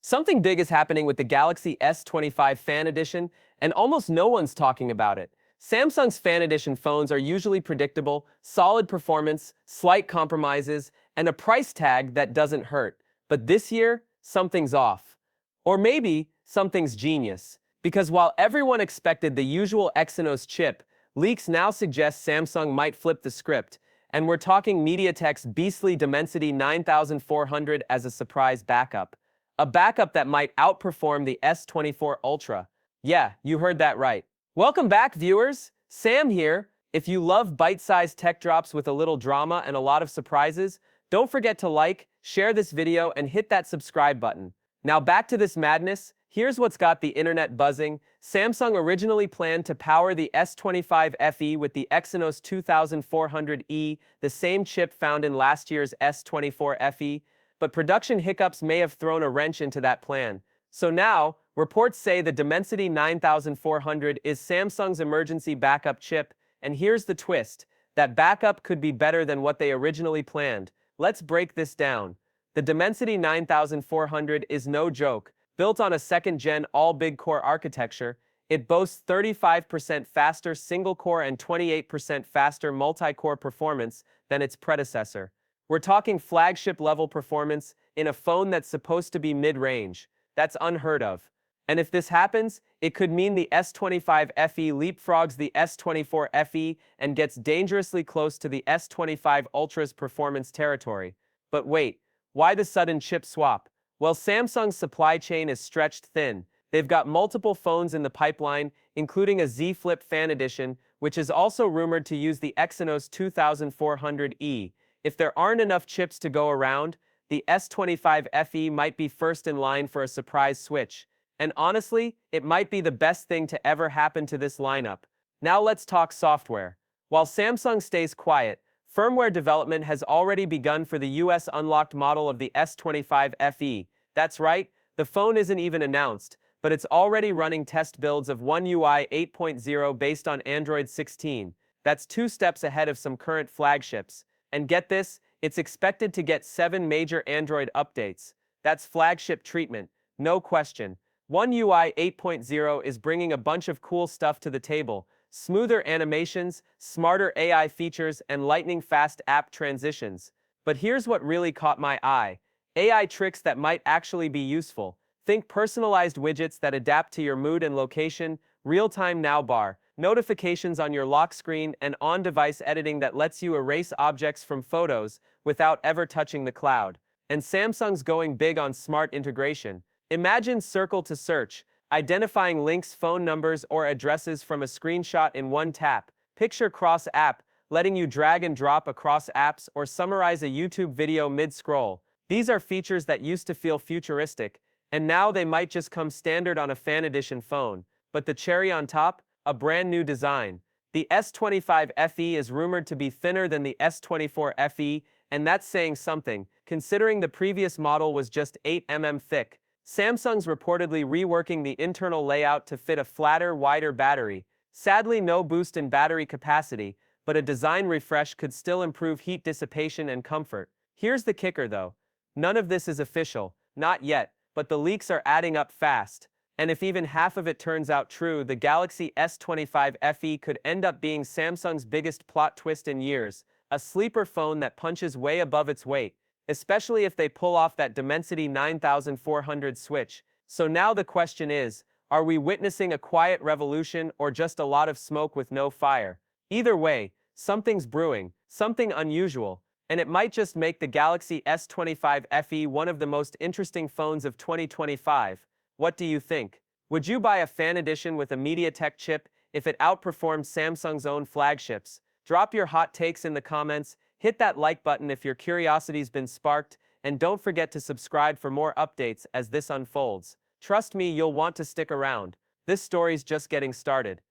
Something big is happening with the Galaxy S25 Fan Edition, and almost no one's talking about it. Samsung's Fan Edition phones are usually predictable, solid performance, slight compromises, and a price tag that doesn't hurt. But this year, something's off. Or maybe something's genius. Because while everyone expected the usual Exynos chip, leaks now suggest Samsung might flip the script, and we're talking MediaTek's beastly Dimensity 9400 as a surprise backup. A backup that might outperform the S24 Ultra. Yeah, you heard that right. Welcome back, viewers. Sam here. If you love bite-sized tech drops with a little drama and a lot of surprises, don't forget to like, share this video, and hit that subscribe button. Now back to this madness. Here's what's got the internet buzzing. Samsung originally planned to power the S25 FE with the Exynos 2400E, the same chip found in last year's S24 FE, but production hiccups may have thrown a wrench into that plan. So now, reports say the Dimensity 9400 is Samsung's emergency backup chip, and here's the twist. That backup could be better than what they originally planned. Let's break this down. The Dimensity 9400 is no joke. Built on a second-gen all-big-core architecture, it boasts 35% faster single-core and 28% faster multi-core performance than its predecessor. We're talking flagship-level performance in a phone that's supposed to be mid-range. That's unheard of. And if this happens, it could mean the S25 FE leapfrogs the S24 FE and gets dangerously close to the S25 Ultra's performance territory. But wait, why the sudden chip swap? Well, Samsung's supply chain is stretched thin. They've got multiple phones in the pipeline, including a Z Flip Fan Edition, which is also rumored to use the Exynos 2400E. If there aren't enough chips to go around, the S25 FE might be first in line for a surprise switch. And honestly, it might be the best thing to ever happen to this lineup. Now let's talk software. While Samsung stays quiet, firmware development has already begun for the US unlocked model of the S25 FE. That's right, the phone isn't even announced, but it's already running test builds of One UI 8.0 based on Android 16. That's 2 steps ahead of some current flagships. And get this, it's expected to get 7 major Android updates. That's flagship treatment, no question. One UI 8.0 is bringing a bunch of cool stuff to the table. Smoother animations, smarter AI features, and lightning-fast app transitions. But here's what really caught my eye. AI tricks that might actually be useful. Think personalized widgets that adapt to your mood and location, real-time now bar, notifications on your lock screen, and on-device editing that lets you erase objects from photos without ever touching the cloud. And Samsung's going big on smart integration. Imagine Circle to Search, identifying links, phone numbers, or addresses from a screenshot in one tap. Picture Cross App, letting you drag and drop across apps or summarize a YouTube video mid-scroll. These are features that used to feel futuristic, and now they might just come standard on a Fan Edition phone. But the cherry on top? A brand new design. The S25 FE is rumored to be thinner than the S24 FE, and that's saying something, considering the previous model was just 8 mm thick. Samsung's reportedly reworking the internal layout to fit a flatter, wider battery. Sadly, no boost in battery capacity, but a design refresh could still improve heat dissipation and comfort. Here's the kicker though. None of this is official, not yet, but the leaks are adding up fast. And if even half of it turns out true, the Galaxy S25 FE could end up being Samsung's biggest plot twist in years, a sleeper phone that punches way above its weight, especially if they pull off that Dimensity 9400 switch. So now the question is, are we witnessing a quiet revolution or just a lot of smoke with no fire? Either way, something's brewing, something unusual, and it might just make the Galaxy S25 FE one of the most interesting phones of 2025. What do you think? Would you buy a Fan Edition with a MediaTek chip if it outperformed Samsung's own flagships? Drop your hot takes in the comments, hit that like button if your curiosity's been sparked, and don't forget to subscribe for more updates as this unfolds. Trust me, you'll want to stick around. This story's just getting started.